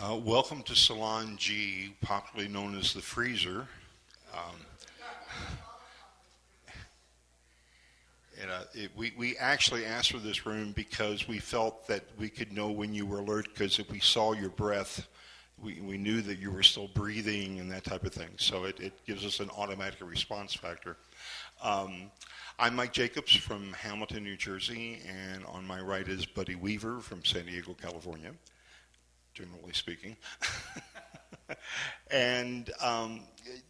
Welcome to Salon G, popularly known as the freezer. Um, we actually asked for this room because we felt that we could know when you were alert, because if we saw your breath, we knew that you were still breathing and that type of thing. So it gives us an automatic response factor. I'm Mike Jacobs from Hamilton, New Jersey, and on my right is Buddy Weaver from San Diego, California, generally speaking. And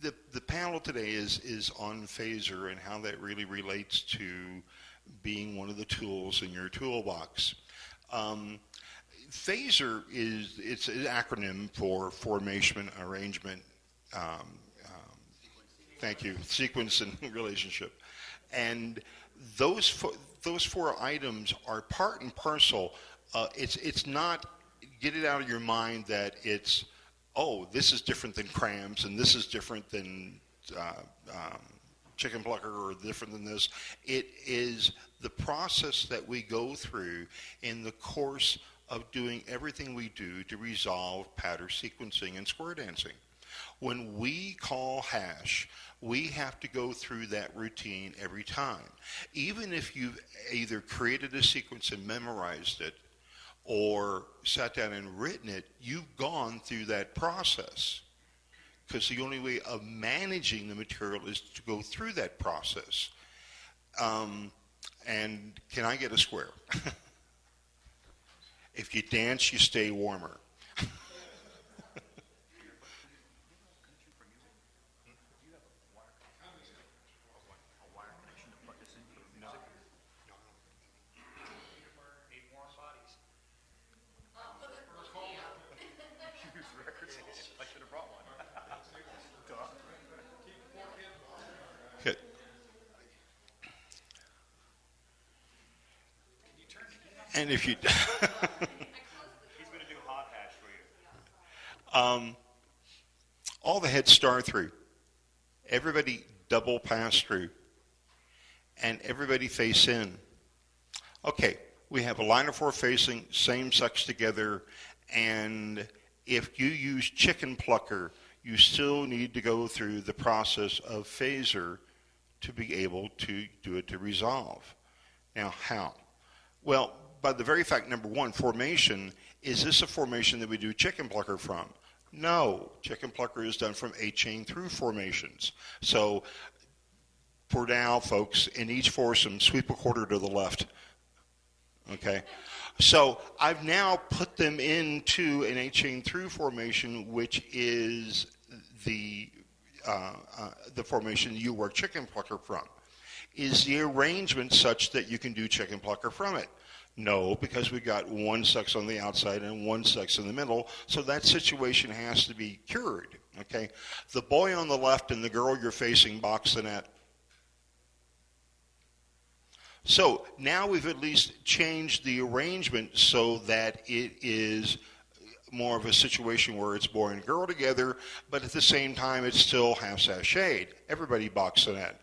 the panel today is on phaser and how that really relates to being one of the tools in your toolbox. Phaser it's an acronym for formation, arrangement, thank you, sequence and relationship. And those four items are part and parcel. It's not, get it out of your mind that it's, oh, this is different than crams and this is different than chicken plucker or different than this. It is the process that we go through in the course of doing everything we do to resolve pattern sequencing and square dancing. When we call hash, we have to go through that routine every time. Even if you've either created a sequence and memorized it or sat down and written it, you've gone through that process. Because the only way of managing the material is to go through that process. And can I get a square? If you dance, you stay warmer. Okay. And if you... He's going to do hot hash for you. All the heads start through. Everybody double pass through. And everybody face in. Okay, we have a line of four facing, same sex together, and if you use chicken plucker, you still need to go through the process of phaser to be able to do it to resolve. Now, how? Well, by the very fact, number one, formation, is this a formation that we do chicken plucker from? No, chicken plucker is done from 8-chain through formations. So for now, folks, in each foursome, sweep a quarter to the left. Okay? So I've now put them into an 8-chain through formation, which is the formation you work chicken plucker from. Is the arrangement such that you can do chicken plucker from it? No, because we got one sex on the outside and one sex in the middle, so that situation has to be cured. Okay? The boy on the left and the girl you're facing box the net. So now we've at least changed the arrangement so that it is more of a situation where it's boy and girl together, but at the same time it's still half sashayed. Everybody box the net.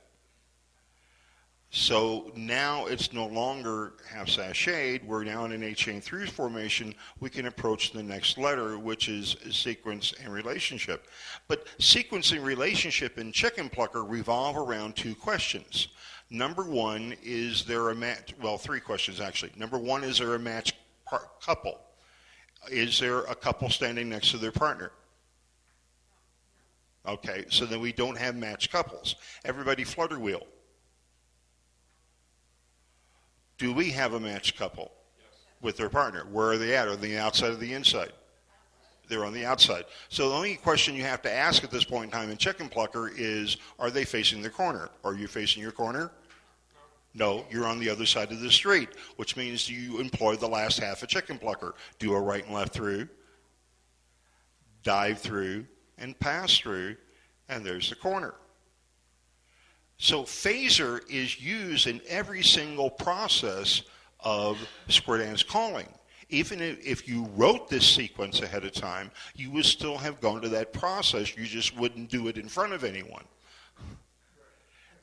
So now it's no longer half sashayed. We're now in an 8-chain through formation. We can approach the next letter, which is sequence and relationship. But sequence and relationship in chicken plucker revolve around two questions. Number one, is there a match? Well, three questions actually. Number one, is there a match couple? Is there a couple standing next to their partner? Okay, so then we don't have matched couples. Everybody flutter wheel. Do we have a matched couple with their partner? Where are they at? Are they outside or the inside? They're on the outside. So the only question you have to ask at this point in time in chicken plucker is, are they facing the corner? Are you facing your corner? No, you're on the other side of the street, which means you employ the last half of chicken plucker. Do a right and left through, dive through, and pass through, and there's the corner. So phaser is used in every single process of square dance calling. Even if you wrote this sequence ahead of time, you would still have gone to that process. You just wouldn't do it in front of anyone.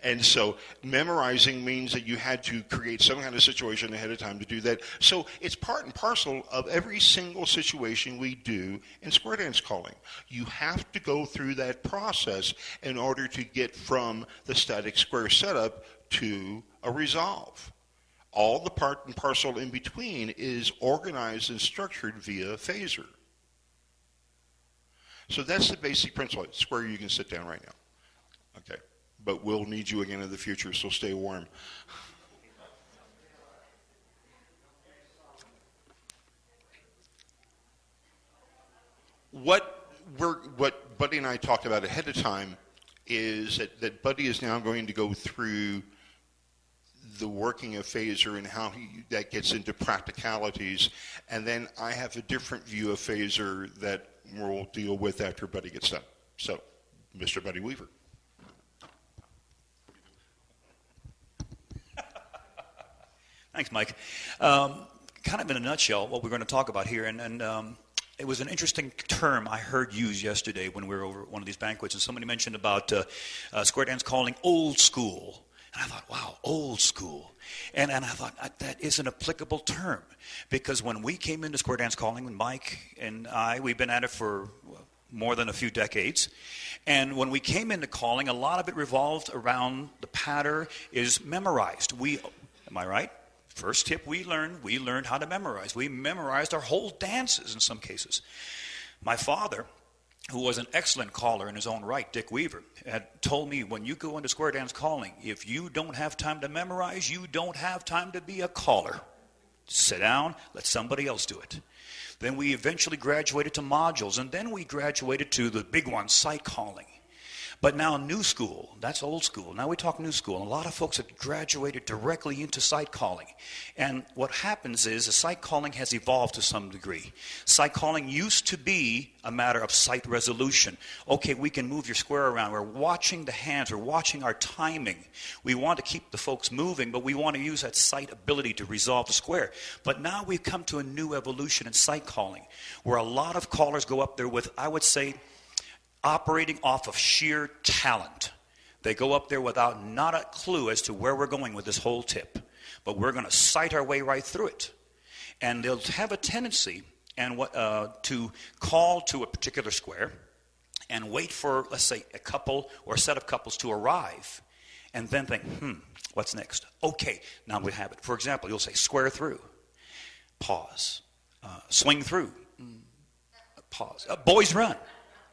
And so memorizing means that you had to create some kind of situation ahead of time to do that. So it's part and parcel of every single situation we do in square dance calling. You have to go through that process in order to get from the static square setup to a resolve. All the part and parcel in between is organized and structured via phaser. So that's the basic principle. Square, you can sit down right now. Okay. But we'll need you again in the future, so stay warm. What Buddy and I talked about ahead of time is that Buddy is now going to go through the working of phaser and how that gets into practicalities. And then I have a different view of phaser that we'll deal with after Buddy gets done. So, Mr. Buddy Weaver. Thanks, Mike. Kind of in a nutshell, what we're going to talk about here, and it was an interesting term I heard used yesterday when we were over at one of these banquets, and somebody mentioned about square dance calling old school. And I thought, wow, old school. And I thought, that is an applicable term. Because when we came into square dance calling, when Mike and I, we've been at it for more than a few decades. And when we came into calling, a lot of it revolved around the pattern is memorized. Am I right? First tip we learned how to memorize. We memorized our whole dances in some cases. My father, who was an excellent caller in his own right, Dick Weaver, had told me, when you go into square dance calling, if you don't have time to memorize, you don't have time to be a caller. Sit down, let somebody else do it. Then we eventually graduated to modules, and then we graduated to the big one, sight calling. But now new school, that's old school. Now we talk new school. And a lot of folks have graduated directly into sight calling. And what happens is sight calling has evolved to some degree. Sight calling used to be a matter of sight resolution. Okay, we can move your square around. We're watching the hands. We're watching our timing. We want to keep the folks moving, but we want to use that sight ability to resolve the square. But now we've come to a new evolution in sight calling, where a lot of callers go up there with, I would say, operating off of sheer talent. They go up there without not a clue as to where we're going with this whole tip. But we're going to sight our way right through it. And they'll have a tendency to call to a particular square and wait for, let's say, a couple or a set of couples to arrive. And then think, what's next? Okay, now we have it. For example, you'll say square through. Pause. Swing through. Pause. Boys run.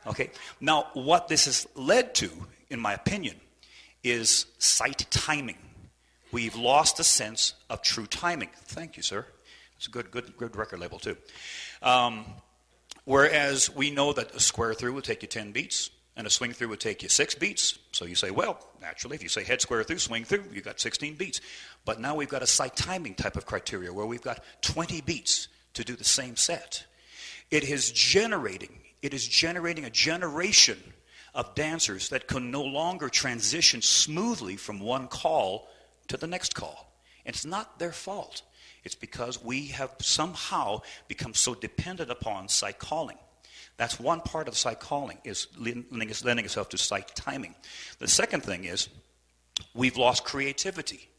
Okay, now what this has led to, in my opinion, is sight timing. We've lost a sense of true timing. Thank you, sir. It's a good record label, too. Whereas we know that a square through would take you 10 beats, and a swing through would take you 6 beats. So you say, well, naturally, if you say head square through, swing through, you've got 16 beats. But now we've got a sight timing type of criteria where we've got 20 beats to do the same set. It is generating a generation of dancers that can no longer transition smoothly from one call to the next call. It's not their fault. It's because we have somehow become so dependent upon sight calling. That's one part of sight calling, is lending itself to sight timing. The second thing is we've lost creativity.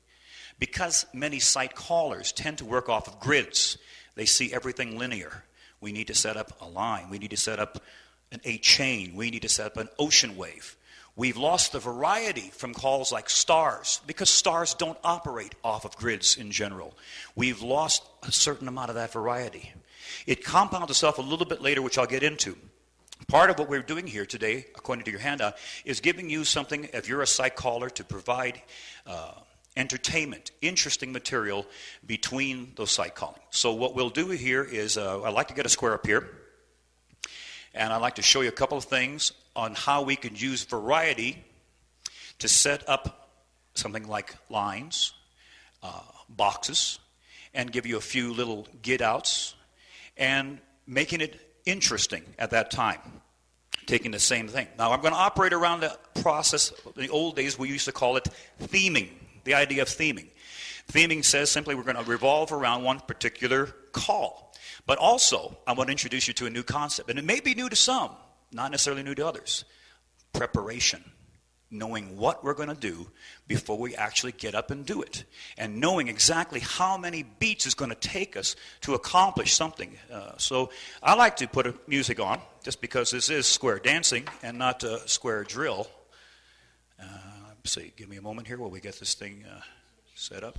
Because many sight callers tend to work off of grids, they see everything linear. We need to set up a line. We need to set up an 8-chain. We need to set up an ocean wave. We've lost the variety from calls like stars, because stars don't operate off of grids in general. We've lost a certain amount of that variety. It compounds itself a little bit later, which I'll get into. Part of what we're doing here today, according to your handout, is giving you something, if you're a sight caller, to provide entertainment, interesting material between those sight calling. So what we'll do here is, I'd like to get a square up here, and I'd like to show you a couple of things on how we could use variety to set up something like lines, boxes, and give you a few little get-outs, and making it interesting at that time, taking the same thing. Now I'm going to operate around the process. In the old days we used to call it theming. The idea of theming. Theming says simply we're going to revolve around one particular call. But also, I want to introduce you to a new concept. And it may be new to some, not necessarily new to others. Preparation. knowing what we're going to do before we actually get up and do it, and knowing exactly how many beats is going to take us to accomplish something. So I like to put music on, just because this is square dancing and not a square drill. Let's see, give me a moment here while we get this thing set up.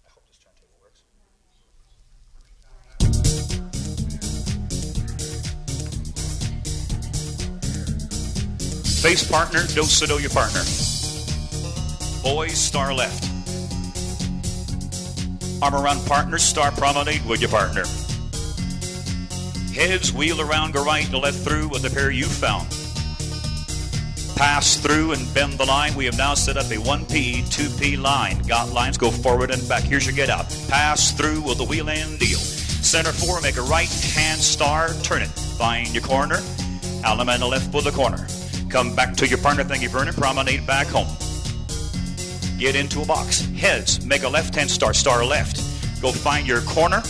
I hope this turntable works. Face partner, do-si-do your partner. Boys, star left. Arm around partner, star promenade with your partner. Heads wheel around, go right to left through with the pair you found. Pass through and bend the line. We have now set up a 1P, 2P line. Got lines, go forward and back. Here's your get out. Pass through with the wheel and deal. Center 4, make a right hand star, turn it. Find your corner. Element left with the corner. Come back to your partner, thank you, Vernon. Promenade back home. Get into a box. Heads, make a left-hand star, star left. Go find your corner.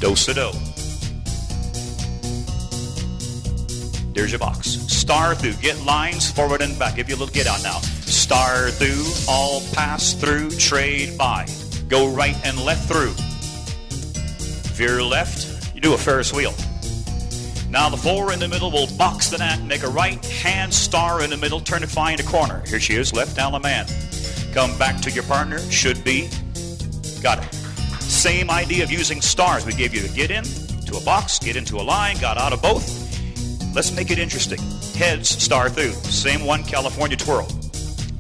Do-si-do. There's your box. Star through. Get lines forward and back. Give you a little get out now. Star through. All pass through. Trade by. Go right and left through. Veer left. You do a Ferris wheel. Now the 4 in the middle will box the net. Make a right hand star in the middle. Turn and find a corner. Here she is. Left down the man. Come back to your partner. Should be. Got it. Same idea of using stars. We gave you to get in to a box. Get into a line. Got out of both. Let's make it interesting. Heads, star through. Same one, California twirl.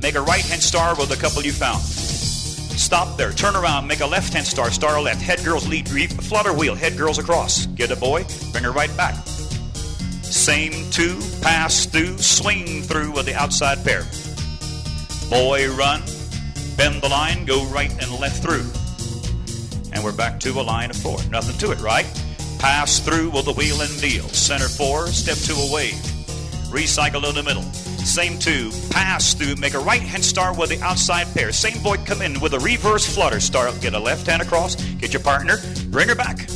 Make a right-hand star with a couple you found. Stop there. Turn around. Make a left-hand star, star left. Head girls lead, flutter wheel. Head girls across. Get a boy. Bring her right back. Same 2, pass through, swing through with the outside pair. Boy run. Bend the line. Go right and left through. And we're back to a line of 4. Nothing to it, right? Pass through with the wheel and deal. Center 4, step 2 a wave. Recycle in the middle. Same 2, pass through, make a right-hand star with the outside pair. Same boy come in with a reverse flutter. Star, get a left hand across, get your partner, bring her back.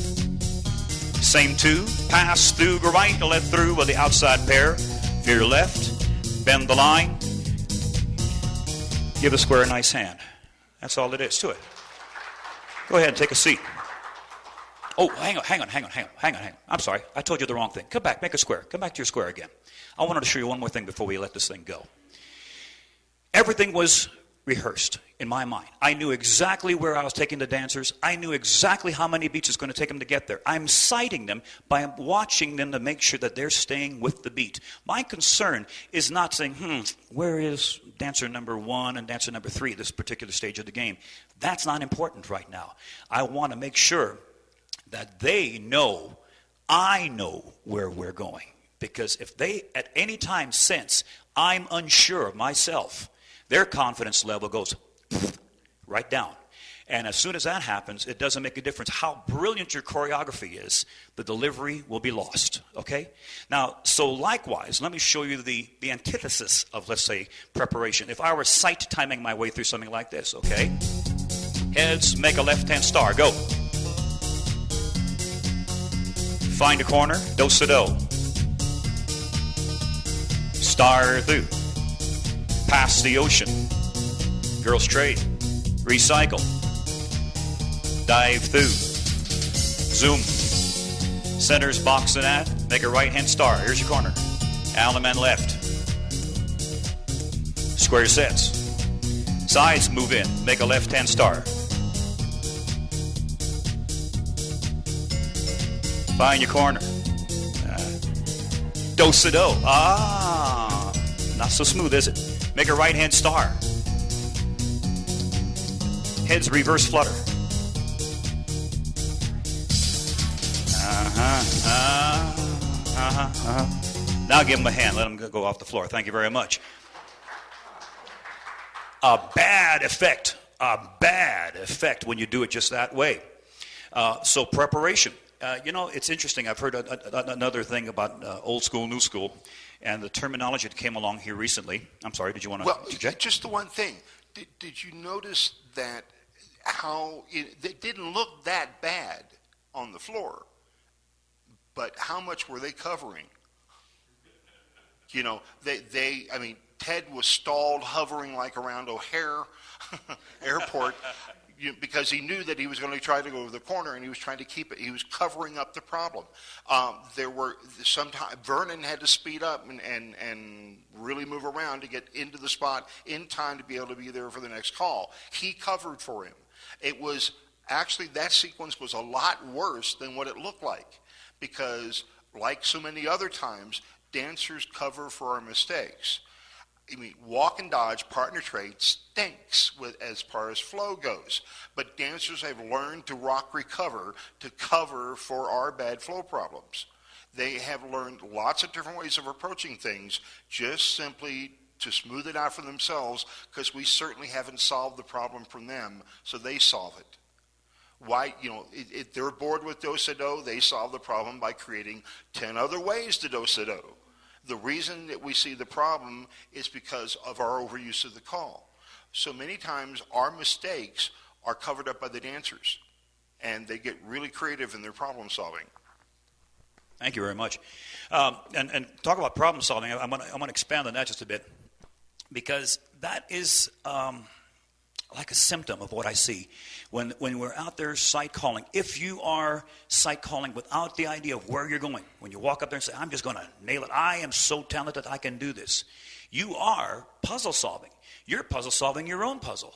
Same 2, pass through, go right to left through with the outside pair. Veer left, bend the line. Give the square a nice hand. That's all it is to it. Go ahead and take a seat. Oh, hang on. I'm sorry. I told you the wrong thing. Come back, make a square. Come back to your square again. I wanted to show you one more thing before we let this thing go. Everything was rehearsed in my mind. I knew exactly where I was taking the dancers. I knew exactly how many beats it's going to take them to get there. I'm sighting them by watching them to make sure that they're staying with the beat. My concern is not saying, where is dancer number 1 and dancer number 3 at this particular stage of the game? That's not important right now. I want to make sure that they know, I know where we're going. Because if they at any time sense I'm unsure of myself, their confidence level goes right down. And as soon as that happens, it doesn't make a difference how brilliant your choreography is. The delivery will be lost, okay? Now, so likewise, let me show you the antithesis of, let's say, preparation. If I were sight timing my way through something like this, okay? Heads, make a left-hand star, go. Find a corner, do-si-do. Star through. Pass the ocean. Girl straight. Recycle. Dive through. Zoom. Centers box and at. Make a right-hand star. Here's your corner. Allemande left. Square sets. Sides move in. Make a left-hand star. Find your corner. Do-si-do. Not so smooth, is it? Make a right-hand star. Heads reverse flutter. Now give him a hand. Let him go off the floor. Thank you very much. A bad effect when you do it just that way. So preparation. It's interesting. I've heard another thing about old school, new school, and the terminology that came along here recently. I'm sorry, did you want to interject? Just the one thing. Did you notice that how it didn't look that bad on the floor, but how much were they covering? Ted was stalled, hovering like around O'Hare Airport, because he knew that he was going to try to go over the corner, and he was trying to keep it. He was covering up the problem. There were sometimes Vernon had to speed up and really move around to get into the spot in time to be able to be there for the next call. He covered for him. It was actually, that sequence was a lot worse than what it looked like, because like so many other times, dancers cover for our mistakes. I mean, walk and dodge, partner trade stinks as far as flow goes. But dancers have learned to rock recover to cover for our bad flow problems. They have learned lots of different ways of approaching things, just simply to smooth it out for themselves, because we certainly haven't solved the problem from them, so they solve it. Why, they're bored with do-si-do, they solve the problem by creating 10 other ways to do-si-do. The reason that we see the problem is because of our overuse of the call. So many times our mistakes are covered up by the dancers, and they get really creative in their problem solving. Thank you very much. And talk about problem solving, I want to expand on that just a bit, because that is like a symptom of what I see when we're out there sight calling. If you are sight calling without the idea of where you're going, when you walk up there and say, I'm just going to nail it, I am so talented I can do this, you are puzzle solving. You're puzzle solving your own puzzle.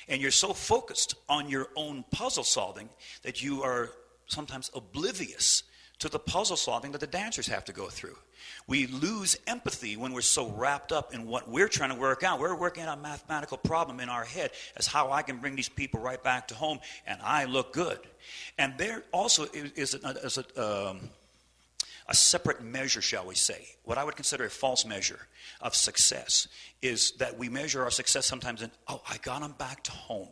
And you're so focused on your own puzzle solving that you are sometimes oblivious to the puzzle solving that the dancers have to go through. We lose empathy when we're so wrapped up in what we're trying to work out. We're working out a mathematical problem in our head as how I can bring these people right back to home and I look good. And there also is a separate measure, shall we say, what I would consider a false measure of success, is that we measure our success sometimes in, I got them back to home.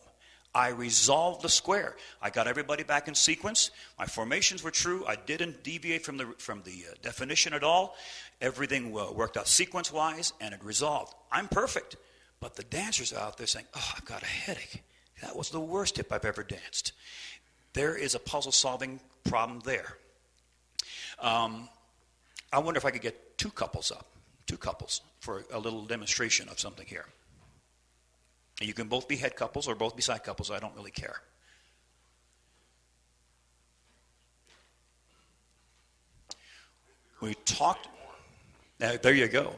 I resolved the square. I got everybody back in sequence. My formations were true. I didn't deviate from the definition at all. Everything worked out sequence-wise, and it resolved. I'm perfect. But the dancers are out there saying, I've got a headache. That was the worst hip I've ever danced. There is a puzzle-solving problem there. I wonder if I could get two couples for a little demonstration of something here. You can both be head couples or both be side couples. I don't really care. We talked. There you go.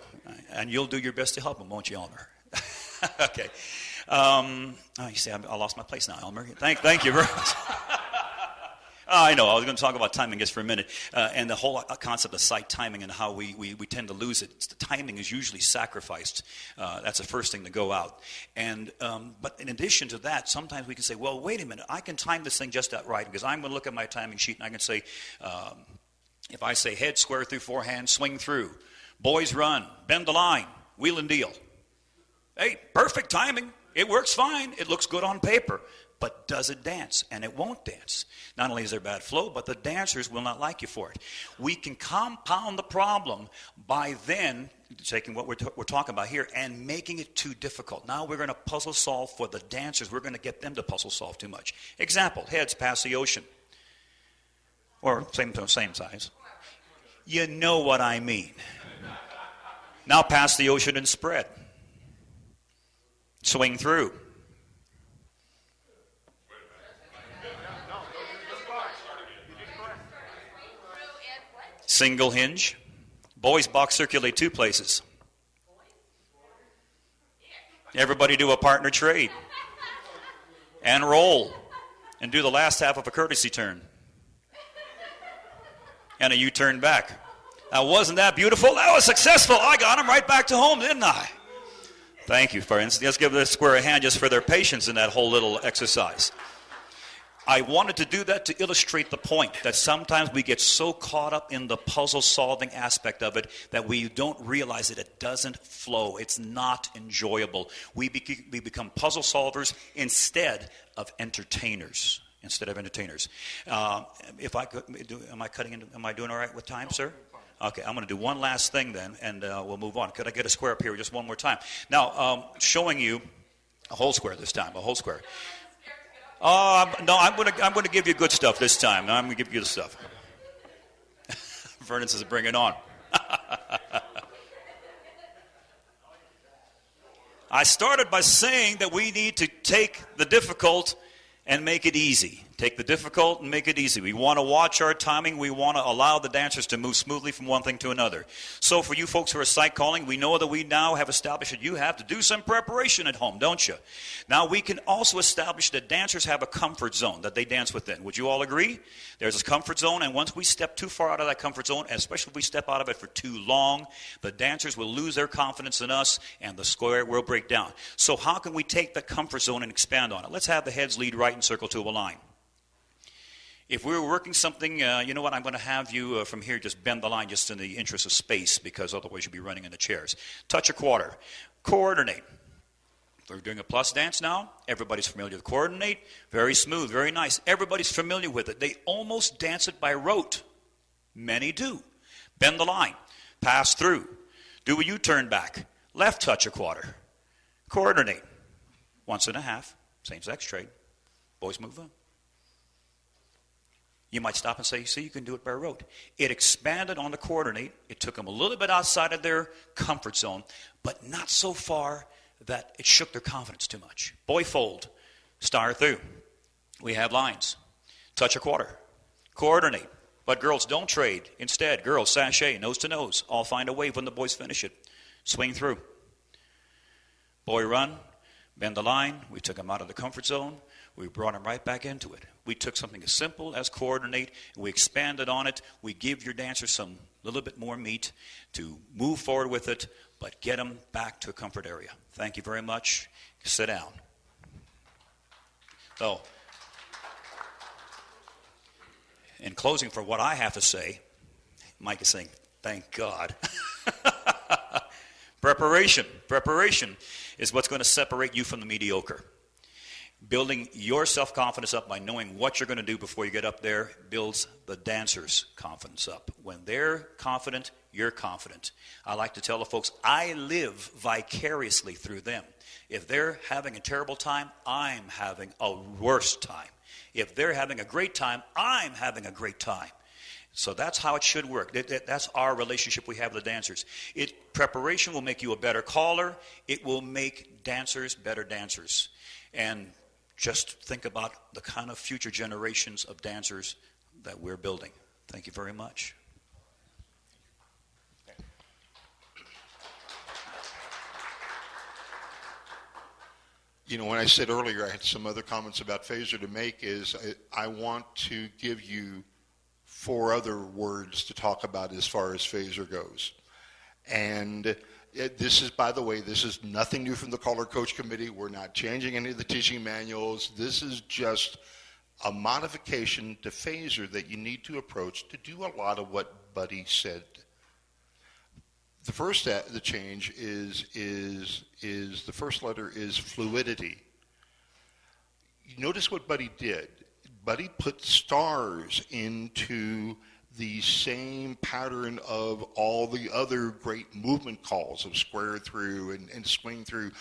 And you'll do your best to help them, won't you, Elmer? Okay. You see, I lost my place now, Elmer. Thank you very much. I know. I was going to talk about timing just for a minute, and the whole concept of sight timing and how we tend to lose it. The timing is usually sacrificed. That's the first thing to go out. And but in addition to that, sometimes we can say, well, wait a minute, I can time this thing just that right, because I'm going to look at my timing sheet and I can say, if I say head, square through, forehand, swing through, boys run, bend the line, wheel and deal. Hey, perfect timing. It works fine. It looks good on paper. But does it dance? And it won't dance. Not only is there bad flow, but the dancers will not like you for it. We can compound the problem by then taking what we're talking about here and making it too difficult. Now we're going to puzzle solve for the dancers. We're going to get them to puzzle solve too much. Example, heads past the ocean. Or same size. You know what I mean. Now pass the ocean and spread. Swing through. Single hinge. Boys box circulate two places. Everybody do a partner trade. And roll. And do the last half of a courtesy turn. And a U-turn back. Now, wasn't that beautiful? That was successful. I got them right back to home, didn't I? Thank you, friends. Let's give this square a hand just for their patience in that whole little exercise. I wanted to do that to illustrate the point that sometimes we get so caught up in the puzzle-solving aspect of it that we don't realize that it doesn't flow. It's not enjoyable. We become puzzle solvers instead of entertainers. If I could, am I doing all right with time, sir? Okay, I'm going to do one last thing then, and we'll move on. Could I get a square up here just one more time? Now, showing you a whole square this time, a whole square. No, I'm going to give you good stuff this time. I'm going to give you the stuff. Vernon says, bring it on. I started by saying that we need to take the difficult and make it easy. Take the difficult and make it easy. We want to watch our timing. We want to allow the dancers to move smoothly from one thing to another. So for you folks who are sight calling, we know that we now have established that you have to do some preparation at home, don't you? Now we can also establish that dancers have a comfort zone that they dance within. Would you all agree? There's a comfort zone, and once we step too far out of that comfort zone, especially if we step out of it for too long, the dancers will lose their confidence in us and the square will break down. So how can we take the comfort zone and expand on it? Let's have the heads lead right in circle to a line. If we were working something, you know what, I'm going to have you from here just bend the line just in the interest of space, because otherwise you'll be running in the chairs. Touch a quarter. Coordinate. We're doing a plus dance now. Everybody's familiar with coordinate. Very smooth, very nice. Everybody's familiar with it. They almost dance it by rote. Many do. Bend the line. Pass through. Do a U-turn back. Left touch a quarter. Coordinate. Once and a half. Same-sex trade. Boys move on. You might stop and say, see, you can do it by rote. It expanded on the coordinate. It took them a little bit outside of their comfort zone, but not so far that it shook their confidence too much. Boy fold. Star through. We have lines. Touch a quarter. Coordinate. But girls don't trade. Instead, girls sashay, nose to nose. All find a wave when the boys finish it. Swing through. Boy run. Bend the line. We took them out of the comfort zone. We brought them right back into it. We took something as simple as coordinate, and we expanded on it. We give your dancers some little bit more meat to move forward with it, but get them back to a comfort area. Thank you very much. Sit down. So, in closing, for what I have to say, Mike is saying, thank God. Preparation is what's going to separate you from the mediocre. Building your self-confidence up by knowing what you're going to do before you get up there builds the dancer's confidence up. When they're confident, you're confident. I like to tell the folks, I live vicariously through them. If they're having a terrible time, I'm having a worse time. If they're having a great time, I'm having a great time. So that's how it should work. That's our relationship we have with the dancers. Preparation will make you a better caller. It will make dancers better dancers. And just think about the kind of future generations of dancers that we're building. Thank you very much. You know, when I said earlier I had some other comments about phaser to make, is I want to give you 4 other words to talk about as far as phaser goes. And this is, by the way, this is nothing new from the Caller Coach Committee. We're not changing any of the teaching manuals. This is just a modification to phaser that you need to approach to do a lot of what Buddy said. The first the change is the first letter is fluidity. You notice what Buddy did. Buddy put stars into the same pattern of all the other great movement calls of square through and swing through.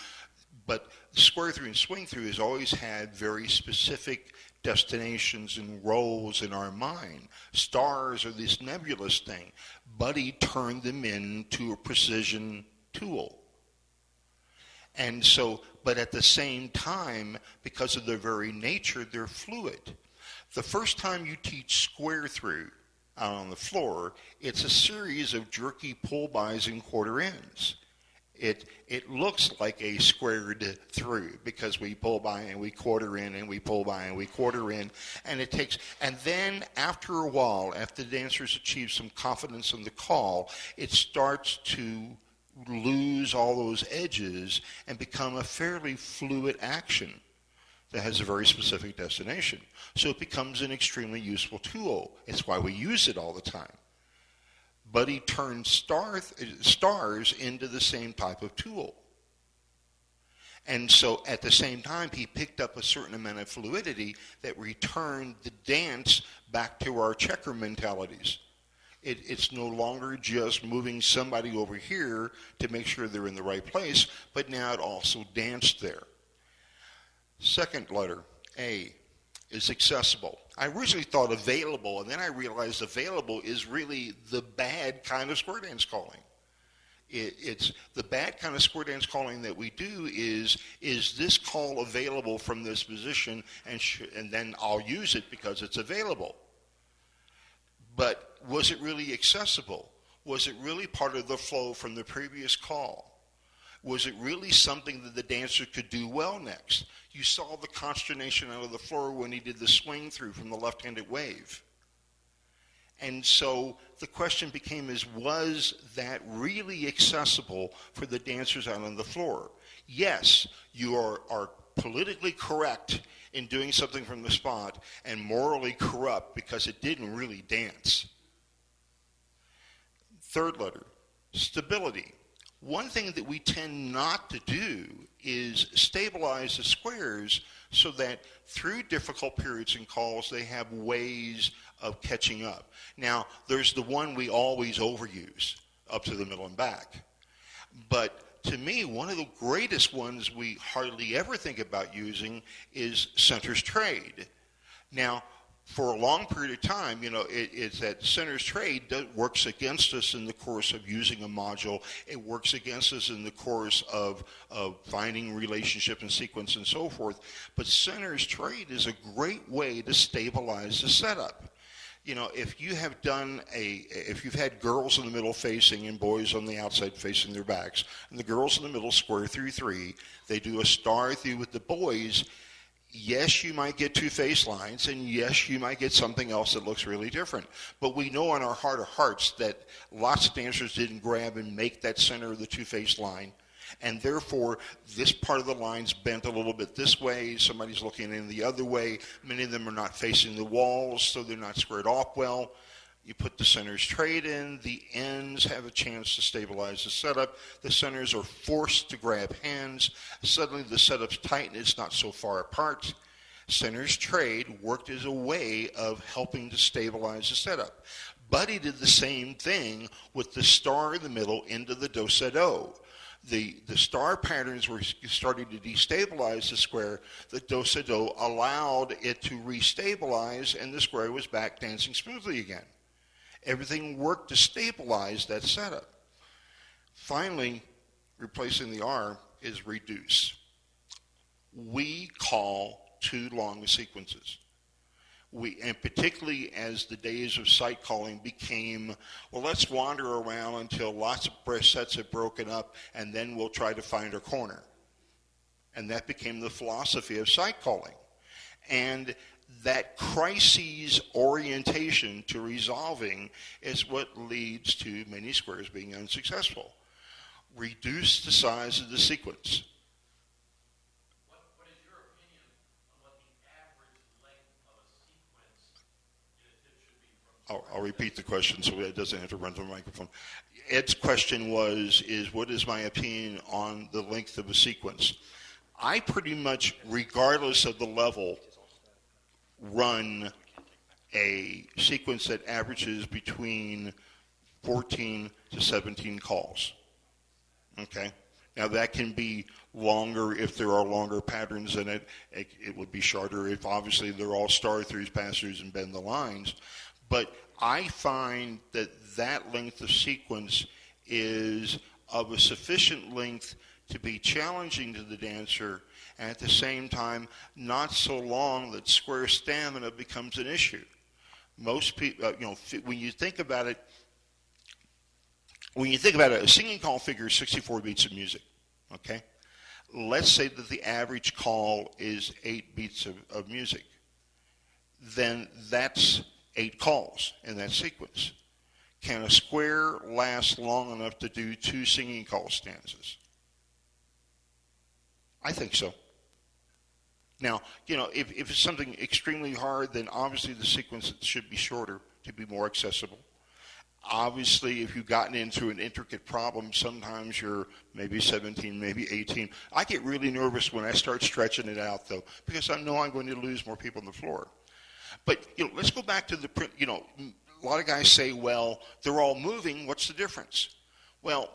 But square through and swing through has always had very specific destinations and roles in our mind. Stars are this nebulous thing. Buddy turned them into a precision tool. And so, but at the same time, because of their very nature, they're fluid. The first time you teach square through out on the floor, it's a series of jerky pull-bys and quarter ends. It looks like a squared through because we pull by and we quarter in and we pull by and we quarter in, and it takes, and then after a while, after the dancers achieve some confidence in the call, it starts to lose all those edges and become a fairly fluid action that has a very specific destination. So it becomes an extremely useful tool. It's why we use it all the time. Buddy turned stars into the same type of tool. And so at the same time, he picked up a certain amount of fluidity that returned the dance back to our checker mentalities. It's no longer just moving somebody over here to make sure they're in the right place, but now it also danced there. Second letter, A, is accessible. I originally thought available, and then I realized available is really the bad kind of square dance calling. It's the bad kind of square dance calling that we do is this call available from this position, and then I'll use it because it's available. But was it really accessible? Was it really part of the flow from the previous call? Was it really something that the dancer could do well next? You saw the consternation out of the floor when he did the swing through from the left-handed wave. And so the question became was that really accessible for the dancers out on the floor? Yes, you are politically correct in doing something from the spot and morally corrupt because it didn't really dance. Third letter, stability. One thing that we tend not to do is stabilize the squares so that through difficult periods and calls, they have ways of catching up. Now, there's the one we always overuse, up to the middle and back. But to me, one of the greatest ones we hardly ever think about using is center's trade. Now, for a long period of time, it's that center's trade that works against us in the course of using a module. It works against us in the course of finding relationship and sequence and so forth. But center's trade is a great way to stabilize the setup. If you have if you've had girls in the middle facing and boys on the outside facing their backs, and the girls in the middle square through three, they do a star through with the boys. Yes, you might get two face lines, and yes, you might get something else that looks really different. But we know in our heart of hearts that lots of dancers didn't grab and make that center of the two face line. And therefore, this part of the line's bent a little bit this way. Somebody's looking in the other way. Many of them are not facing the walls, so they're not squared off well. You put the center's trade in. The ends have a chance to stabilize the setup. The centers are forced to grab hands. Suddenly, the setup's tight and it's not so far apart. Center's trade worked as a way of helping to stabilize the setup. Buddy did the same thing with the star in the middle into the do-sa-do. The star patterns were starting to destabilize the square. The do-sa-do allowed it to restabilize, and the square was back dancing smoothly again. Everything worked to stabilize that setup. Finally, replacing the R is reduce. We call too long sequences. And particularly as the days of sight calling became, well, let's wander around until lots of sets have broken up, and then we'll try to find our corner. And that became the philosophy of sight calling. And that crises orientation to resolving is what leads to many squares being unsuccessful. Reduce the size of the sequence. What is your opinion on what the average length of a sequence should be? I'll repeat the question so it doesn't have to run through the microphone. Ed's question is what is my opinion on the length of a sequence? I pretty much, regardless of the level, run a sequence that averages between 14 to 17 calls. Okay? Now that can be longer if there are longer patterns in it. It would be shorter if obviously they're all star throughs, pass throughs, and bend the lines. But I find that length of sequence is of a sufficient length to be challenging to the dancer, and at the same time, not so long that square stamina becomes an issue. Most people, when you think about it, a singing call figure is 64 beats of music, okay? Let's say that the average call is 8 beats of music. Then that's 8 calls in that sequence. Can a square last long enough to do 2 singing call stanzas? I think so. Now, if it's something extremely hard, then obviously the sequence should be shorter to be more accessible. Obviously, if you've gotten into an intricate problem, sometimes you're maybe 17, maybe 18. I get really nervous when I start stretching it out, though, because I know I'm going to lose more people on the floor. But, let's go back to the print. A lot of guys say, well, they're all moving. What's the difference? Well,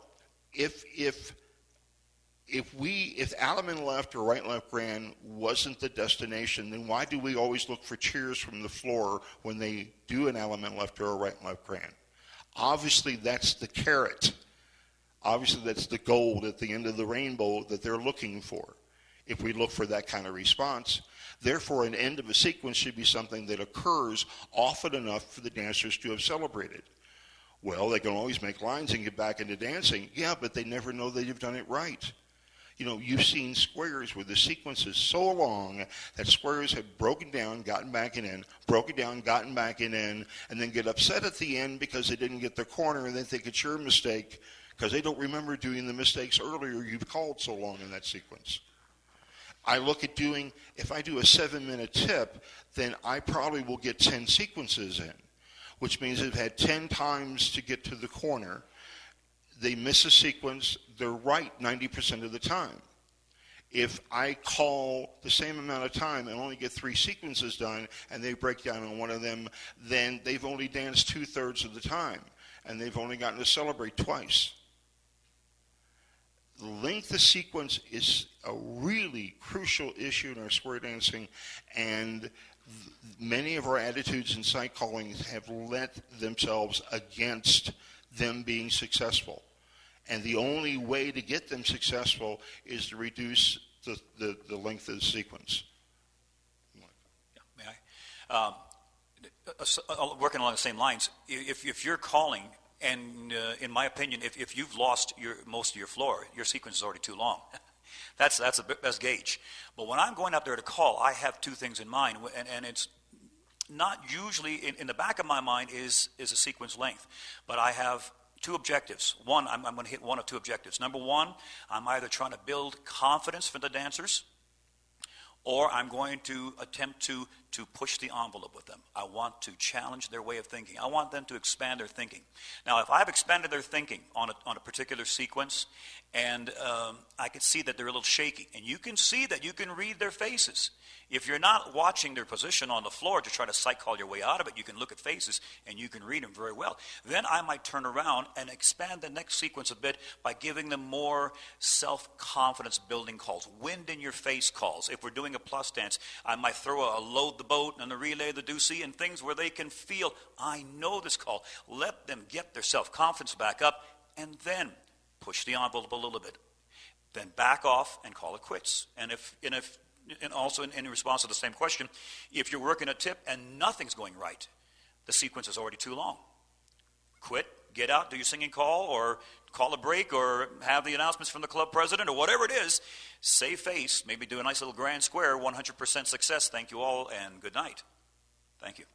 if Alum and left or right and left grand wasn't the destination, then why do we always look for cheers from the floor when they do an Alum and left or a right and left grand? Obviously, that's the carrot. Obviously, that's the gold at the end of the rainbow that they're looking for, if we look for that kind of response. Therefore, an end of a sequence should be something that occurs often enough for the dancers to have celebrated. Well, they can always make lines and get back into dancing. Yeah, but they never know they've done it right. You know, you've seen squares where the sequence is so long that squares have broken down, gotten back in, broken down, gotten back in, and then get upset at the end because they didn't get their corner and they think it's your mistake because they don't remember doing the mistakes earlier you've called so long in that sequence. I look at doing, if I do a 7-minute tip, then I probably will get 10 sequences in, which means they've had 10 times to get to the corner. They miss a sequence, they're right 90% of the time. If I call the same amount of time and only get 3 sequences done and they break down on one of them, then they've only danced 2/3 of the time and they've only gotten to celebrate twice. The length of sequence is a really crucial issue in our square dancing, and many of our attitudes in sight calling have lent themselves against them being successful. And the only way to get them successful is to reduce the length of the sequence. Yeah, may I? Working along the same lines, if you're calling, and in my opinion, if you've lost most of your floor, your sequence is already too long. That's the best gauge. But when I'm going up there to call, I have 2 things in mind, and it's not usually in the back of my mind is a sequence length, but I have 2 objectives. One, I'm going to hit one of 2 objectives. Number 1, I'm either trying to build confidence for the dancers, or I'm going to attempt to push the envelope with them. I want to challenge their way of thinking. I want them to expand their thinking. Now, if I've expanded their thinking on a particular sequence, and I can see that they're a little shaky, and you can see that you can read their faces. If you're not watching their position on the floor to try to sight call your way out of it, you can look at faces and you can read them very well. Then I might turn around and expand the next sequence a bit by giving them more self-confidence building calls, wind in your face calls. If we're doing a plus dance, I might throw a load the boat and a relay the deucey and things where they can feel, I know this call. Let them get their self-confidence back up and then push the envelope a little bit. Then back off and call it quits. And also in response to the same question, if you're working a tip and nothing's going right, the sequence is already too long. Quit, get out, do your singing call, or call a break, or have the announcements from the club president, or whatever it is. Save face, maybe do a nice little grand square, 100% success. Thank you all, and good night. Thank you.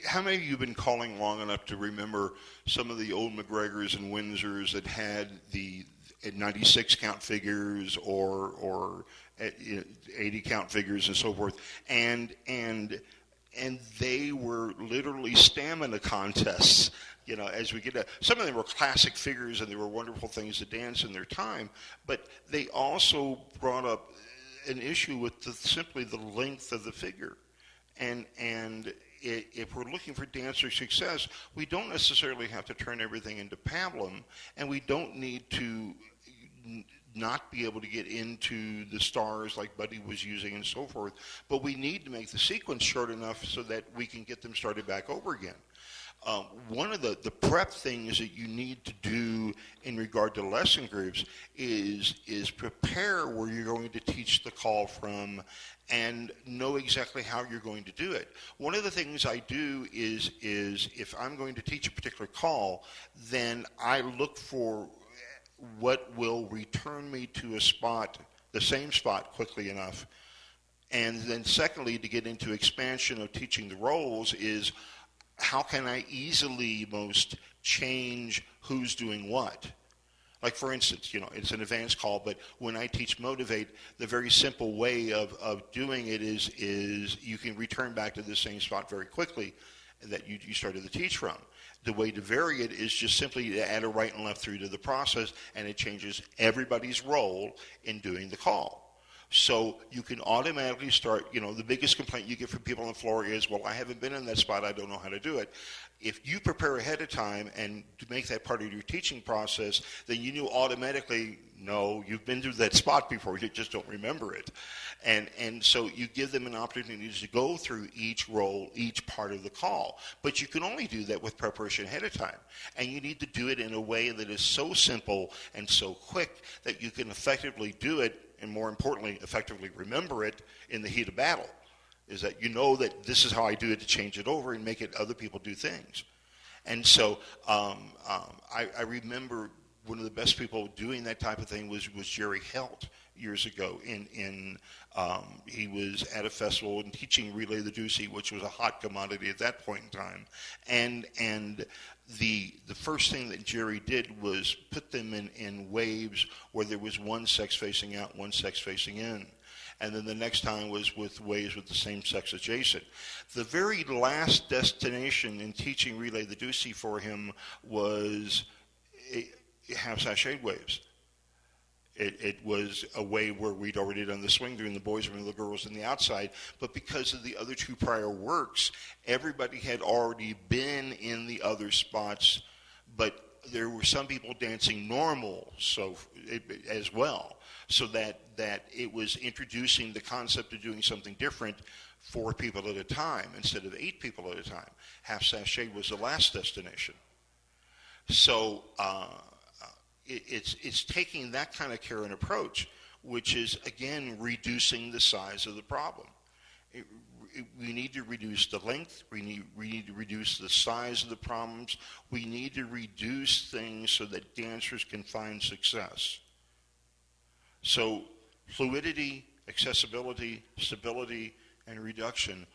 How many of you have been calling long enough to remember some of the old McGregors and Windsors that had the 96 count figures or 80 count figures and so forth, and they were literally stamina contests. You know, as we get some of them were classic figures and they were wonderful things to dance in their time, but they also brought up an issue with simply the length of the figure, and if we're looking for dancer success, we don't necessarily have to turn everything into pablum, and we don't need to not be able to get into the stars like Buddy was using and so forth, but we need to make the sequence short enough so that we can get them started back over again. One of the prep things that you need to do in regard to lesson groups is prepare where you're going to teach the call from and know exactly how you're going to do it. One of the things I do is if I'm going to teach a particular call, then I look for what will return me to a spot, the same spot, quickly enough. And then secondly, to get into expansion of teaching the roles is how can I easily most change who's doing what? Like, for instance, it's an advanced call, but when I teach Motivate, the very simple way of doing it is you can return back to the same spot very quickly that you started to teach from. The way to vary it is just simply to add a right and left through to the process, and it changes everybody's role in doing the call. So you can automatically start, the biggest complaint you get from people on the floor is, well, I haven't been in that spot, I don't know how to do it. If you prepare ahead of time and to make that part of your teaching process, then you knew automatically, no, you've been through that spot before, you just don't remember it. And so you give them an opportunity to go through each role, each part of the call. But you can only do that with preparation ahead of time. And you need to do it in a way that is so simple and so quick that you can effectively do it, and more importantly, effectively remember it in the heat of battle. Is that you know that this is how I do it, to change it over and make it other people do things. And so I remember one of the best people doing that type of thing was Jerry Helt years ago. He was at a festival and teaching Relay the Deucey, which was a hot commodity at that point in time. And the first thing that Jerry did was put them in waves where there was one sex facing out, one sex facing in. And then the next time was with waves with the same sex adjacent. The very last destination in teaching Relay the Deucey for him was half sashayed waves. It was a wave where we'd already done the swing doing the boys and the girls on the outside, but because of the other two prior works, everybody had already been in the other spots, but there were some people dancing normal as well. So that it was introducing the concept of doing something different 4 people at a time instead of 8 people at a time. Half sachet was the last destination. So it's taking that kind of care and approach, which is, again, reducing the size of the problem. We need to reduce the length. We need to reduce the size of the problems. We need to reduce things so that dancers can find success. So fluidity, accessibility, stability, and reduction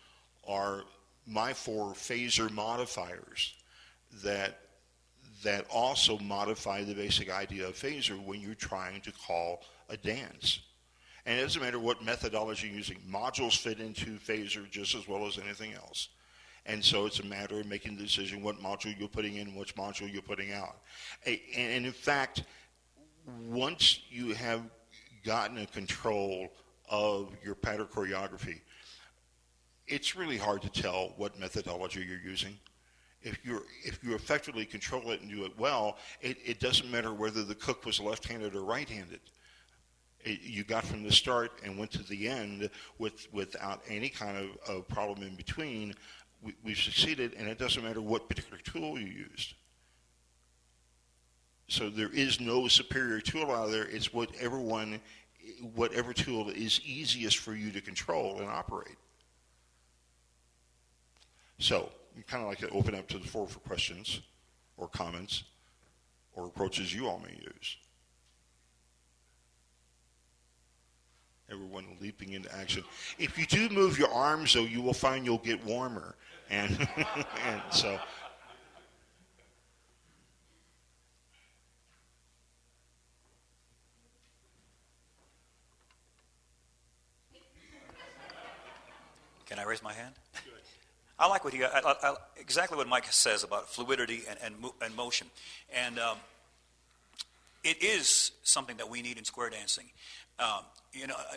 are my 4 phaser modifiers that also modify the basic idea of phaser when you're trying to call a dance. And it doesn't matter what methodology you're using. Modules fit into phaser just as well as anything else. And so it's a matter of making the decision what module you're putting in, which module you're putting out. And in fact, once you have gotten a control of your pattern choreography, it's really hard to tell what methodology you're using. If you effectively control it and do it well, it doesn't matter whether the cook was left-handed or right-handed. You got from the start and went to the end without any kind of problem in between. We've succeeded, and it doesn't matter what particular tool you used. So there is no superior tool out there. It's whatever tool is easiest for you to control and operate. So you kind of like to open up to the floor for questions or comments or approaches you all may use. Everyone leaping into action. If you do move your arms, though, you will find you'll get warmer. And, and so... Can I raise my hand? Good. I like what exactly what Mike says about fluidity and motion. And it is something that we need in square dancing.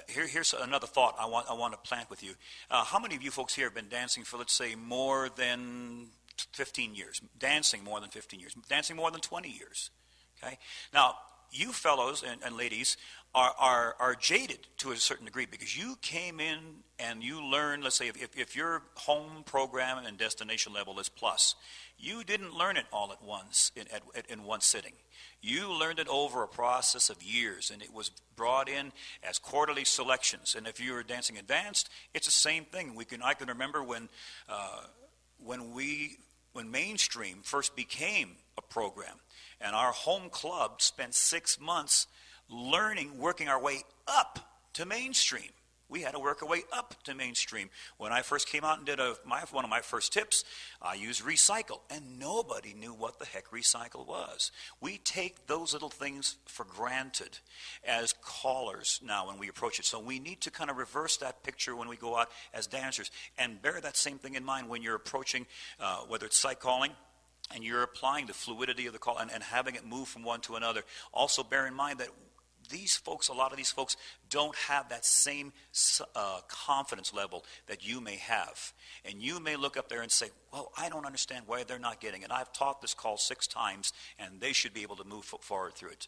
Here's another thought I want to plant with you. How many of you folks here have been dancing for, let's say, more than 15 years? Dancing more than 15 years. Dancing more than 20 years. Okay? Now, you fellows and ladies are jaded to a certain degree because you came in and you learned, let's say, if your home program and destination level is plus, you didn't learn it all at once in one sitting. You learned it over a process of years, and it was brought in as quarterly selections. And if you were dancing advanced, it's the same thing. I can remember when Mainstream first became a program, and our home club spent 6 months working our way up to Mainstream. We had to work our way up to Mainstream. When I first came out and did one of my first tips, I used recycle, and nobody knew what the heck recycle was. We take those little things for granted as callers now when we approach it. So we need to kind of reverse that picture when we go out as dancers and bear that same thing in mind when you're approaching, whether it's sight calling, and you're applying the fluidity of the call and having it move from one to another. Also bear in mind that a lot of these folks don't have that same confidence level that you may have. And you may look up there and say, well, I don't understand why they're not getting it. I've taught this call 6 times, and they should be able to move forward through it.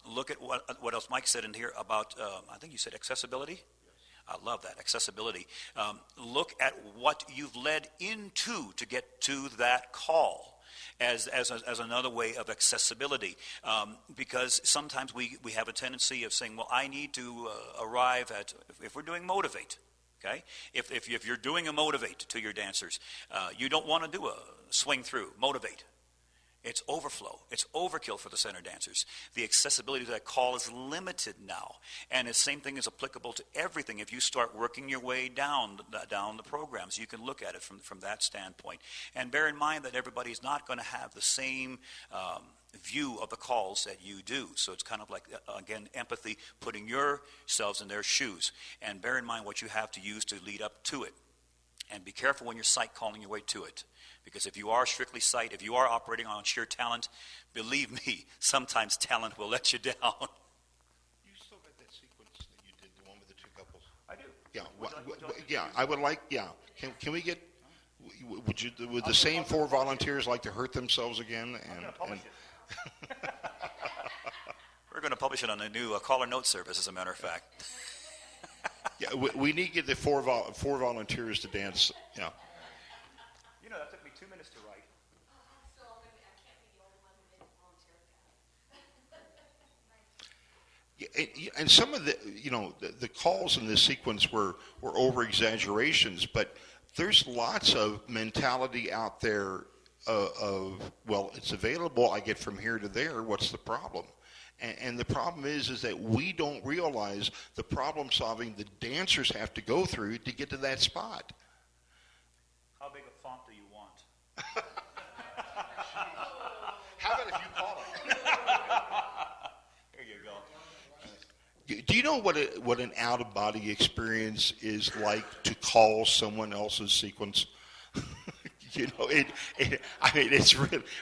Look at what else Mike said in here about, I think you said accessibility? I love that, accessibility. Look at what you've led into to get to that call as another way of accessibility. Because sometimes we have a tendency of saying, well, I need to arrive at, if we're doing motivate, okay? If you're doing a motivate to your dancers, you don't want to do a swing through, motivate. It's overflow. It's overkill for the center dancers. The accessibility to that call is limited now. And the same thing is applicable to everything. If you start working your way down the programs, you can look at it from that standpoint. And bear in mind that everybody's not going to have the same view of the calls that you do. So it's kind of like, again, empathy, putting yourselves in their shoes. And bear in mind what you have to use to lead up to it. And be careful when you're sight calling your way to it. Because if you are strictly sight, if you are operating on sheer talent, believe me, sometimes talent will let you down. You still got that sequence that you did, the one with the 2 couples? I do. Yeah, I would like, yeah. Can we get, would the same 4 volunteers like to hurt themselves again? I'm going to publish it. We're going to publish it on a new caller note service, as a matter of fact. Yeah, we need to get the 4 volunteers to dance, yeah. You know, that took me 2 minutes to write. So I can't be the only one who didn't volunteer. And some of the calls in this sequence were over exaggerations, but there's lots of mentality out there of, well, it's available, I get from here to there, what's the problem? And the problem is that we don't realize the problem solving the dancers have to go through to get to that spot. How big a font do you want? How about if you call it? There you go. Do you know what an out-of-body experience is like to call someone else's sequence? You know, it's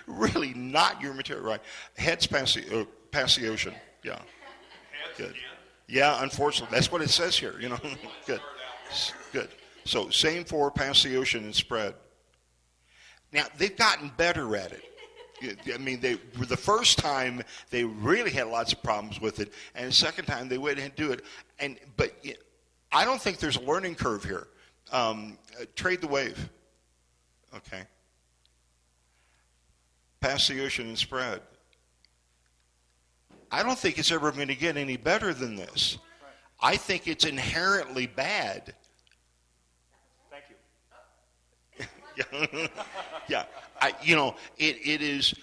really not your material, right? Heads past the ocean, yeah. Good. Yeah, unfortunately, that's what it says here. You know, good. So same for past the ocean and spread. Now they've gotten better at it. I mean, the first time they really had lots of problems with it, and the second time they went ahead and do it. But I don't think there's a learning curve here. Trade the wave. Okay. Pass the ocean and spread. I don't think it's ever going to get any better than this. I think it's inherently bad. Thank you. Yeah. It is.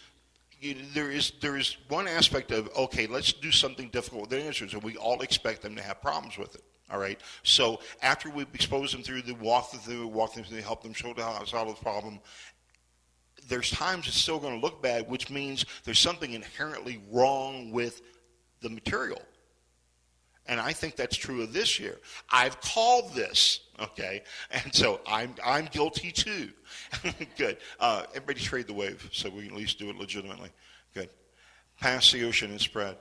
There is one aspect of, okay, let's do something difficult with the dancers, and we all expect them to have problems with it. All right. So after we expose them through walk them through, help them show how to solve the problem, there's times it's still going to look bad, which means there's something inherently wrong with the material. And I think that's true of this year. I've called this, okay, and so I'm guilty too. Good. Everybody trade the wave so we can at least do it legitimately. Good. Pass the ocean and spread.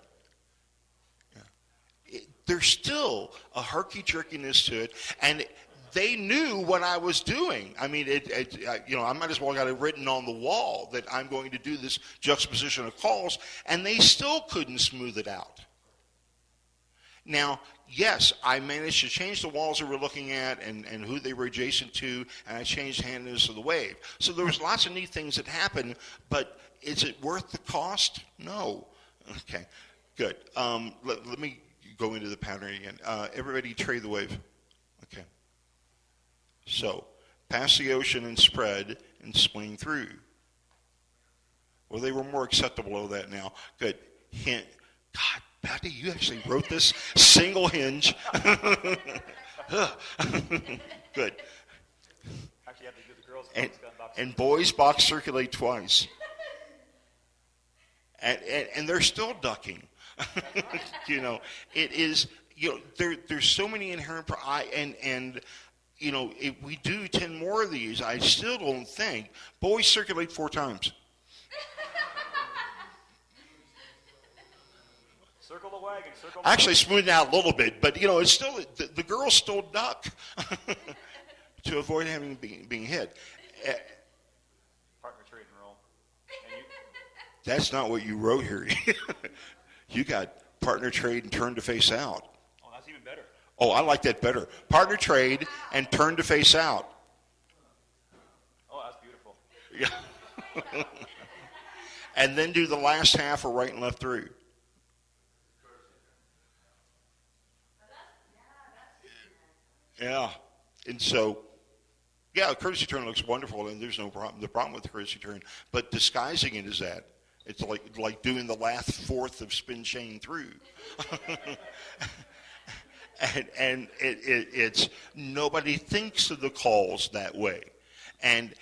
There's still a herky-jerkiness to it, and they knew what I was doing. I mean, I might as well got it written on the wall that I'm going to do this juxtaposition of calls, and they still couldn't smooth it out. Now, yes, I managed to change the walls that we're looking at and who they were adjacent to, and I changed handedness of the wave. So there was lots of neat things that happened, but is it worth the cost? No. Okay, good. Let me go into the pattern again. Everybody trade the wave. Okay. So, pass the ocean and spread and swing through. Well, they were more acceptable of that now. Good. Hint. God, Patty, you actually wrote this single hinge. Good. Actually, you have to do the girls' and boys box circulate twice. And they're still ducking. It is, there's so many inherent, if we do 10 more of these, I still don't think, boys circulate 4 times. Circle the wagon, circle the Actually, smoothing out a little bit, but it's still the girls still duck to avoid having being hit. Partner trade and roll. And you, That's not what you wrote here. You got partner trade and turn to face out. oh, that's even better. Oh, I like that better. Partner trade and turn to face out. Oh, that's beautiful. Yeah. And then do the last half of right and left through. Yeah. And so, yeah, the courtesy turn looks wonderful, and there's no problem. The problem with the courtesy turn, but disguising it is that. It's like doing the last fourth of spin chain through. and it's nobody thinks of the calls that way. And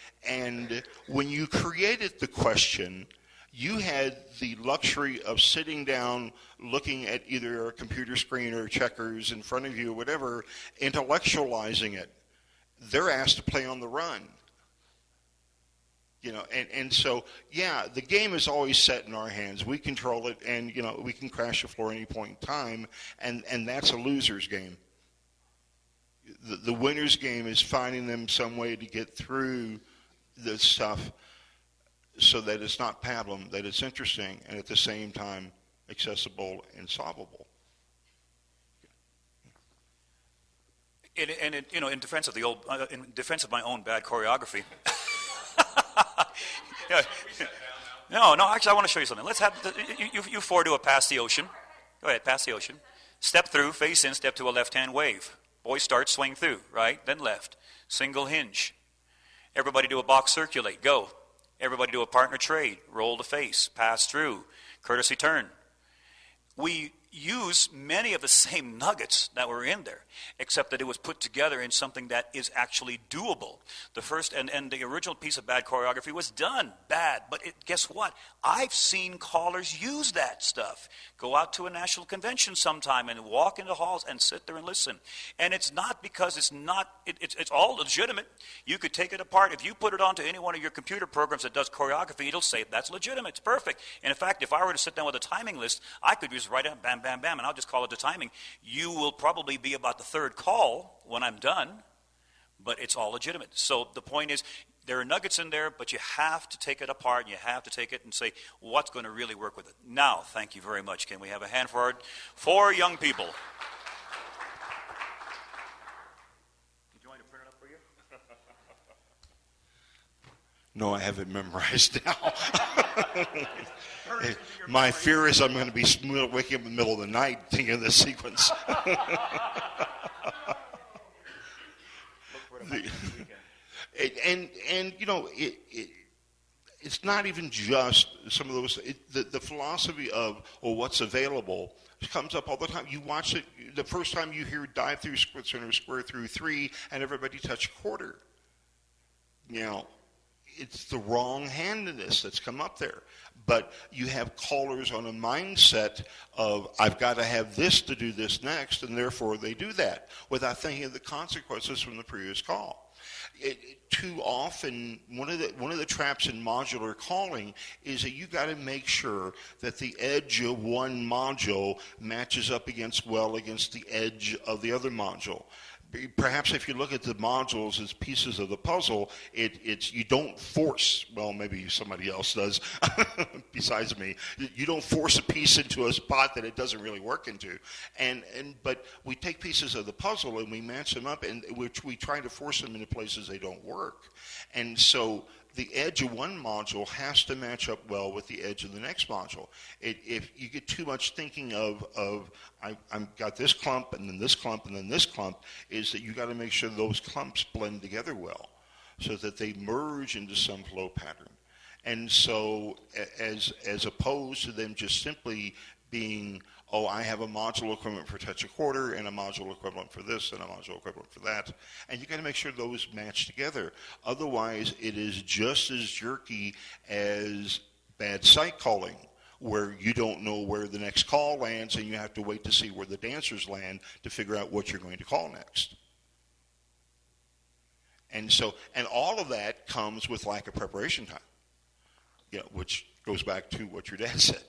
when you created the question, you had the luxury of sitting down, looking at either a computer screen or checkers in front of you or whatever, intellectualizing it. They're asked to play on the run. And so, yeah, the game is always set in our hands. We control it, and, we can crash the floor at any point in time, and that's a loser's game. The winner's game is finding them some way to get through this stuff so that it's not pablum, that it's interesting, and at the same time accessible and solvable. In defense of in defense of my own bad choreography. Yeah. No, actually, I want to show you something. Let's have you four do a pass the ocean. Go ahead, pass the ocean. Step through, face in, step to a left-hand wave. Boys start, swing through, right, then left. Single hinge. Everybody do a box circulate, go. Everybody do a partner trade, roll to face, pass through, courtesy turn. We use many of the same nuggets that were in there, except that it was put together in something that is actually doable. The first and the original piece of bad choreography was done bad, but guess what? I've seen callers use that stuff. Go out to a national convention sometime and walk into halls and sit there and listen. And it's not because it's all legitimate. You could take it apart. If you put it onto any one of your computer programs that does choreography, it'll say that's legitimate, it's perfect. And in fact, if I were to sit down with a timing list, I could just write down bam, bam, bam, and I'll just call it the timing. You will probably be about the third call when I'm done, but it's all legitimate. So the point is, there are nuggets in there, but you have to take it apart, and you have to take it and say, what's going to really work with it? Now, thank you very much. Can we have a hand for our 4 young people? Did you want me to print it up for you? No, I have it memorized now. My fear is I'm going to be waking up in the middle of the night thinking of this sequence. It's not even just some of those. The philosophy of what's available comes up all the time. You watch it the first time you hear dive through split center square through 3 and everybody touch quarter. It's the wrong-handedness that's come up there. But you have callers on a mindset of, I've got to have this to do this next, and therefore they do that without thinking of the consequences from the previous call. Too often, one of the traps in modular calling is that you got to make sure that the edge of one module matches up against the edge of the other module. Perhaps if you look at the modules as pieces of the puzzle, it's you don't force, well, maybe somebody else does besides me, you don't force a piece into a spot that it doesn't really work into. But we take pieces of the puzzle and we match them up, and which we try to force them into places they don't work. And so the edge of one module has to match up well with the edge of the next module. If you get too much thinking of I've got this clump and then this clump and then this clump, is that you got to make sure those clumps blend together well so that they merge into some flow pattern. And so as opposed to them just simply being, I have a module equivalent for touch a quarter and a module equivalent for this and a module equivalent for that. And you got to make sure those match together. Otherwise, it is just as jerky as bad sight calling, where you don't know where the next call lands and you have to wait to see where the dancers land to figure out what you're going to call next. And all of that comes with lack of preparation time, which goes back to what your dad said.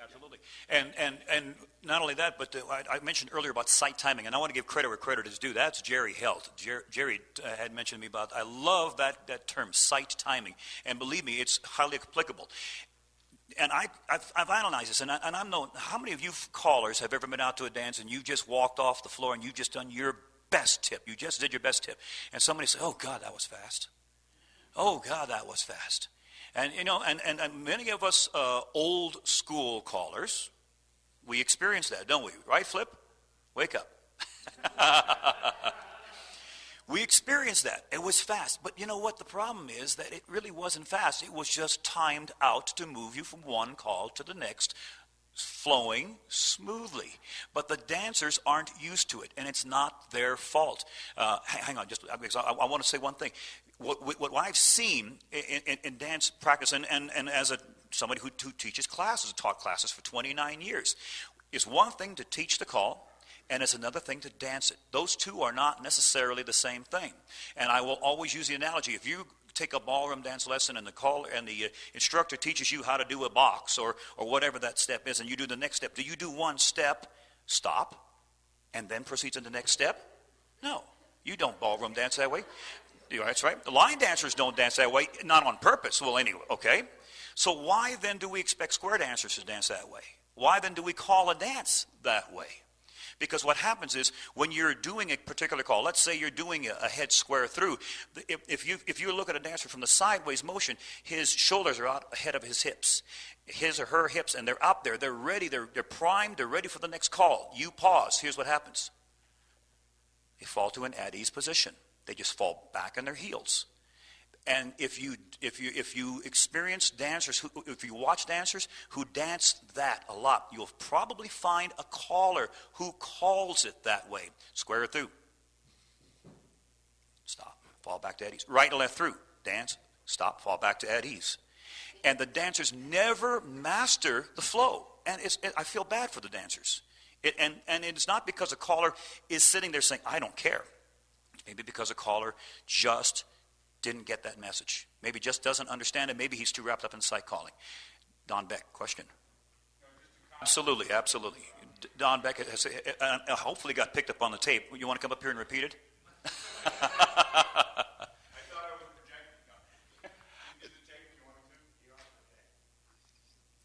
Absolutely. And not only that, but I mentioned earlier about sight timing, and I want to give credit where credit is due. That's Jerry Helt. Jerry had mentioned to me about, I love that term, sight timing. And believe me, it's highly applicable. And I've analyzed this, and I'm known, how many of you callers have ever been out to a dance and you just walked off the floor and you've just done your best tip? You just did your best tip. And somebody said, oh, God, that was fast. Oh, God, that was fast. And, you know, and many of us old school callers, we experience that, don't we? Right, Flip? Wake up. We experienced that. It was fast. But you know what? The problem is that it really wasn't fast. It was just timed out to move you from one call to the next, flowing smoothly. But the dancers aren't used to it, and it's not their fault. Hang on, just because I want to say one thing. What I've seen in dance practice, and as somebody who teaches classes, taught classes for 29 years, is one thing to teach the call, and it's another thing to dance it. Those two are not necessarily the same thing. And I will always use the analogy. If you take a ballroom dance lesson and the instructor teaches you how to do a box or whatever that step is, and you do the next step, do you do one step, stop, and then proceed to the next step? No. You don't ballroom dance that way. That's right. The line dancers don't dance that way, not on purpose. Well, anyway, okay. So why then do we expect square dancers to dance that way? Why then do we call a dance that way? Because what happens is when you're doing a particular call, let's say you're doing a head square through, if you look at a dancer from the sideways motion, his shoulders are out ahead of his hips, his or her hips, and they're up there. They're ready. They're primed. They're ready for the next call. You pause. Here's what happens. They fall to an at-ease position. They just fall back on their heels. And if you experience dancers, if you watch dancers who dance that a lot, you'll probably find a caller who calls it that way. Square through. Stop. Fall back to at ease. Right and left through. Dance. Stop. Fall back to at ease. And the dancers never master the flow. And I feel bad for the dancers. And it's not because a caller is sitting there saying, I don't care. Maybe because a caller just didn't get that message. Maybe just doesn't understand it. Maybe he's too wrapped up in sight calling. Don Beck, question? Absolutely. Don Beck has hopefully got picked up on the tape. You want to come up here and repeat it? I thought I was projecting. Is the tape if you want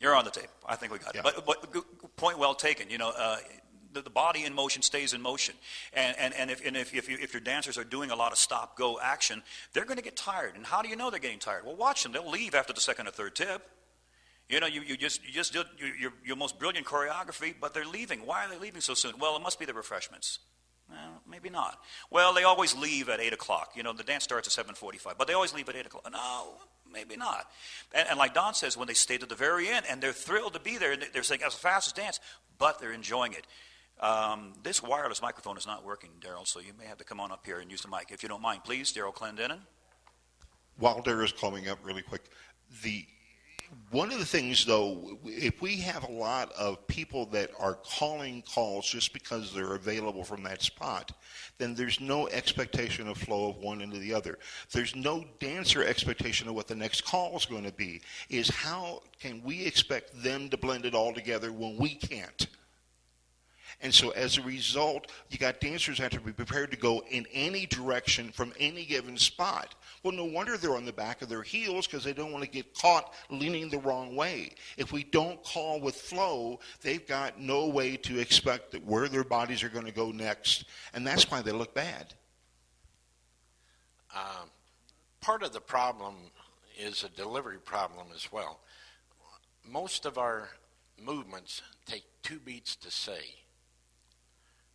to? You're on the tape. I think we got it. Yeah. But point well taken. You know, the body in motion stays in motion, and if your dancers are doing a lot of stop go action, they're going to get tired. And how do you know they're getting tired? Well, watch them. They'll leave after the second or third tip. You know, you just did your most brilliant choreography, but they're leaving. Why are they leaving so soon? Well, it must be the refreshments. Well, maybe not. Well, they always leave at 8 o'clock. You know, the dance starts at 7:45, but they always leave at 8 o'clock. No, maybe not. And like Don says, when they stay to the very end, and they're thrilled to be there, and they're saying, as fast as dance, but they're enjoying it. This wireless microphone is not working, Daryl, so you may have to come on up here and use the mic. If you don't mind, please, Daryl Clendenin. While Daryl's coming up really quick, one of the things, though, if we have a lot of people that are calling calls just because they're available from that spot, then there's no expectation of flow of one into the other. There's no dancer expectation of what the next call is going to be. Is how can we expect them to blend it all together when we can't? And so as a result, you got dancers that have to be prepared to go in any direction from any given spot. Well, no wonder they're on the back of their heels because they don't want to get caught leaning the wrong way. If we don't call with flow, they've got no way to expect that where their bodies are going to go next. And that's why they look bad. Part of the problem is a delivery problem as well. Most of our movements take 2 beats to say,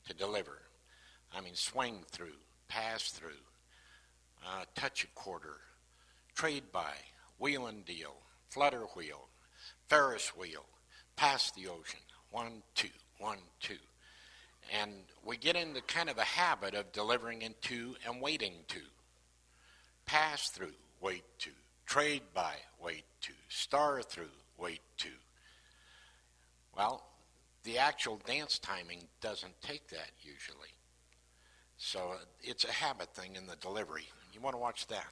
to deliver. I mean, swing through, pass through, touch a quarter, trade by, wheel and deal, flutter wheel, Ferris wheel, pass the ocean, 1, 2, 1, 2. And we get into kind of a habit of delivering in 2 and waiting 2. Pass through, wait 2. Trade by, wait 2. Star through, wait 2. Well, the actual dance timing doesn't take that usually. So it's a habit thing in the delivery. You want to watch that.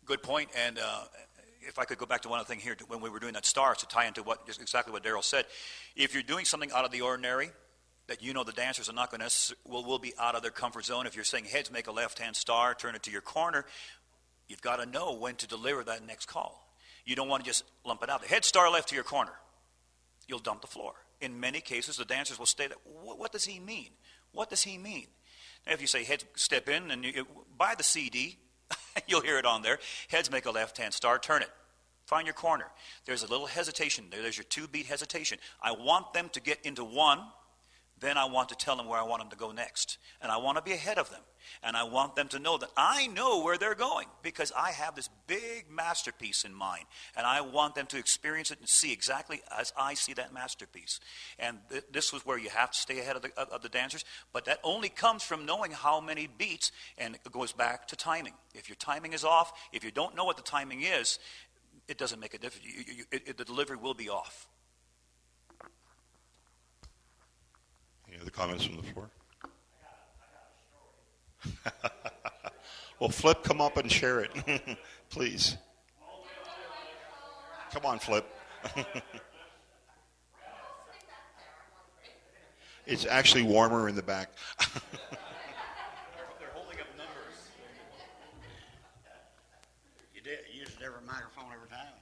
Good point. And if I could go back to one other thing here, when we were doing that stars, to tie into just exactly what Daryl said, if you're doing something out of the ordinary, that you know the dancers are not going to, will be out of their comfort zone. If you're saying heads make a left-hand star, turn it to your corner, you've got to know when to deliver that next call. You don't want to just lump it out there. Head star left to your corner. You'll dump the floor. In many cases, the dancers will stay there. What does he mean? What does he mean? Now, if you say heads step in and you buy the CD, you'll hear it on there. Heads make a left-hand star, turn it. Find your corner. There's a little hesitation there. There's your 2-beat hesitation. I want them to get into one. Then I want to tell them where I want them to go next. And I want to be ahead of them. And I want them to know that I know where they're going because I have this big masterpiece in mind. And I want them to experience it and see exactly as I see that masterpiece. And this was where you have to stay ahead of the dancers. But that only comes from knowing how many beats, and it goes back to timing. If your timing is off, if you don't know what the timing is, it doesn't make a difference. The delivery will be off. Any other comments from the floor? Well, Flip, come up and share it, please. Come on, Flip. It's actually warmer in the back. They're holding up numbers. You use a different microphone every time.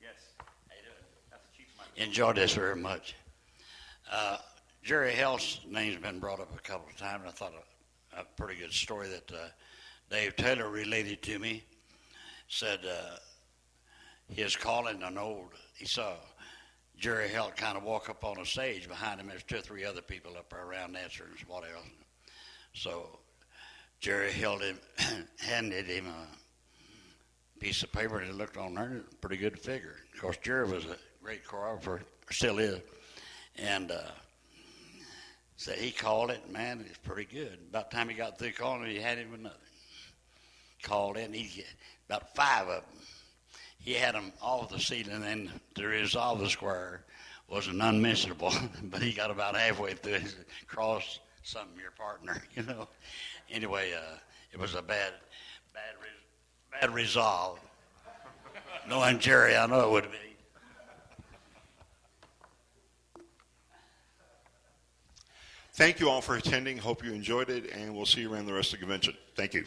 Yes. How you doing? That's the chief's microphone. Enjoyed this very much. Jerry Hell's name's been brought up a couple of times. I thought a pretty good story that Dave Taylor related to me. Said he was calling he saw Jerry Hell kind of walk up on a stage. Behind him there's 2 or 3 other people up there around dancers and what else. So Jerry handed him a piece of paper and he looked on there, pretty good figure. Of course, Jerry was a great choreographer, still is. And so he called it, man, it was pretty good. About the time he got through calling it, he had him with nothing. Called in, about 5 of them. He had them off the ceiling, and to resolve the square wasn't unmentionable, but he got about halfway through it, cross something your partner, you know. Anyway, it was a bad resolve. Knowing Jerry, I know it would be. Thank you all for attending. Hope you enjoyed it, and we'll see you around the rest of the convention. Thank you.